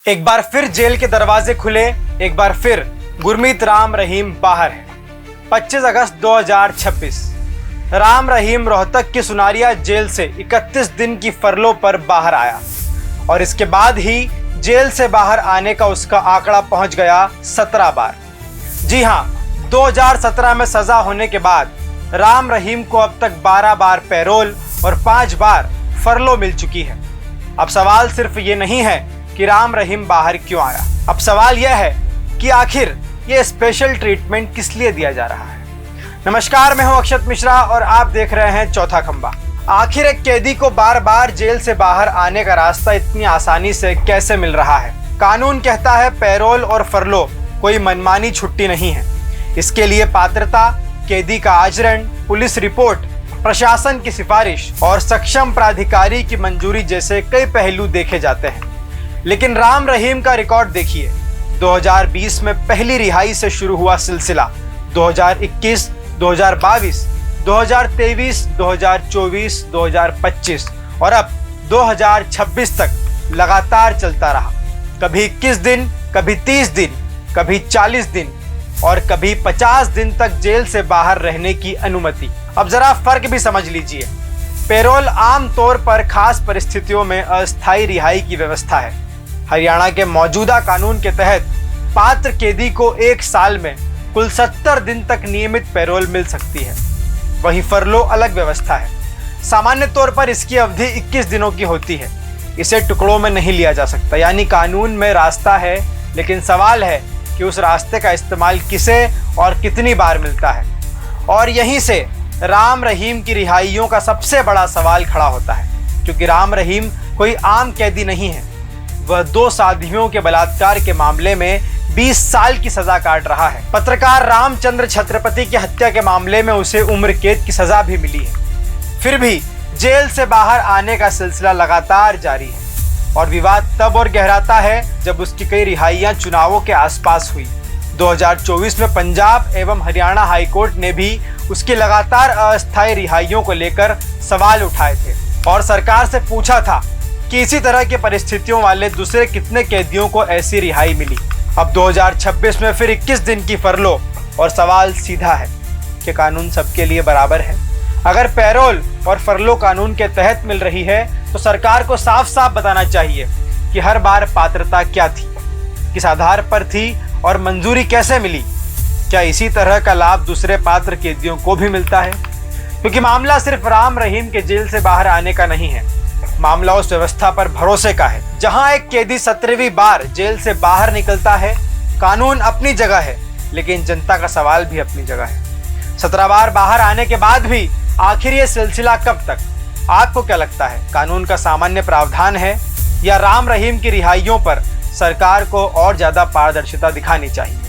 एक बार फिर जेल के दरवाजे खुले, एक बार फिर गुरमीत राम रहीम बाहर है। 25 अगस्त 2026 राम रहीम रोहतक की सुनारिया जेल से 31 दिन की फरलो पर बाहर आया और इसके बाद ही जेल से बाहर आने का उसका आंकड़ा पहुंच गया 17 बार। जी हां, 2017 में सजा होने के बाद राम रहीम को अब तक 12 बार पैरोल और 5 बार फरलो मिल चुकी है। अब सवाल सिर्फ ये नहीं है कि राम रहीम बाहर क्यों आया, अब सवाल यह है कि आखिर ये स्पेशल ट्रीटमेंट किस लिए दिया जा रहा है। नमस्कार, मैं हूं अक्षत मिश्रा और आप देख रहे हैं चौथा खंबा। आखिर एक कैदी को बार बार जेल से बाहर आने का रास्ता इतनी आसानी से कैसे मिल रहा है। कानून कहता है पैरोल और फरलो कोई मनमानी छुट्टी नहीं है। इसके लिए पात्रता, कैदी का आचरण, पुलिस रिपोर्ट, प्रशासन की सिफारिश और सक्षम प्राधिकारी की मंजूरी जैसे कई पहलू देखे जाते हैं। लेकिन राम रहीम का रिकॉर्ड देखिए। 2020 में पहली रिहाई से शुरू हुआ सिलसिला 2021, 2022, 2023, 2024, 2025 और अब 2026 तक लगातार चलता रहा। कभी 21 दिन, कभी 30 दिन, कभी 40 दिन और कभी 50 दिन तक जेल से बाहर रहने की अनुमति। अब जरा फर्क भी समझ लीजिए। पैरोल आम तौर पर खास परिस्थितियों में अस्थायी रिहाई की व्यवस्था है। हरियाणा के मौजूदा कानून के तहत पात्र कैदी को 1 साल में कुल 70 दिन तक नियमित पैरोल मिल सकती है। वहीं फरलो अलग व्यवस्था है। सामान्य तौर पर इसकी अवधि 21 दिनों की होती है। इसे टुकड़ों में नहीं लिया जा सकता, यानी कानून में रास्ता है, लेकिन सवाल है कि उस रास्ते का इस्तेमाल किसे और कितनी बार मिलता है। और यहीं से राम रहीम की रिहाइयों का सबसे बड़ा सवाल खड़ा होता है, क्योंकि राम रहीम कोई आम कैदी नहीं है। वह 2 साधियों के बलात्कार के मामले में 20 साल की सजा काट रहा है। पत्रकार रामचंद्र छत्रपति की हत्या के मामले में उसे उम्र कैद की सजा भी मिली है। फिर भी जेल से बाहर आने का सिलसिला लगातार जारी है और विवाद तब और गहराता है जब उसकी कई रिहाइयां चुनावों के आसपास हुई। 2024 में पंजाब एवं हरियाणा हाईकोर्ट ने भी उसकी लगातार अस्थायी रिहाइयों को लेकर सवाल उठाए थे और सरकार से पूछा था कि इसी तरह की परिस्थितियों वाले दूसरे कितने कैदियों को ऐसी रिहाई मिली। अब 2026 में फिर 21 दिन की फरलो और सवाल सीधा है कि कानून सबके लिए बराबर है। अगर पैरोल और फरलो कानून के तहत मिल रही है तो सरकार को साफ साफ बताना चाहिए कि हर बार पात्रता क्या थी, किस आधार पर थी और मंजूरी कैसे मिली। क्या इसी तरह का लाभ दूसरे पात्र कैदियों को भी मिलता है? क्योंकि मामला सिर्फ राम रहीम के जेल से बाहर आने का नहीं है, मामला उस व्यवस्था पर भरोसे का है जहां एक कैदी 17वीं बार जेल से बाहर निकलता है। कानून अपनी जगह है, लेकिन जनता का सवाल भी अपनी जगह है। 17 बार बाहर आने के बाद भी आखिर ये सिलसिला कब तक? आपको क्या लगता है, कानून का सामान्य प्रावधान है या राम रहीम की रिहाइयों पर सरकार को और ज्यादा पारदर्शिता दिखानी चाहिए?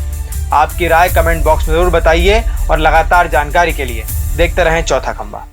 आपकी राय कमेंट बॉक्स में जरूर बताइए और लगातार जानकारी के लिए देखते रहें चौथा खंबा।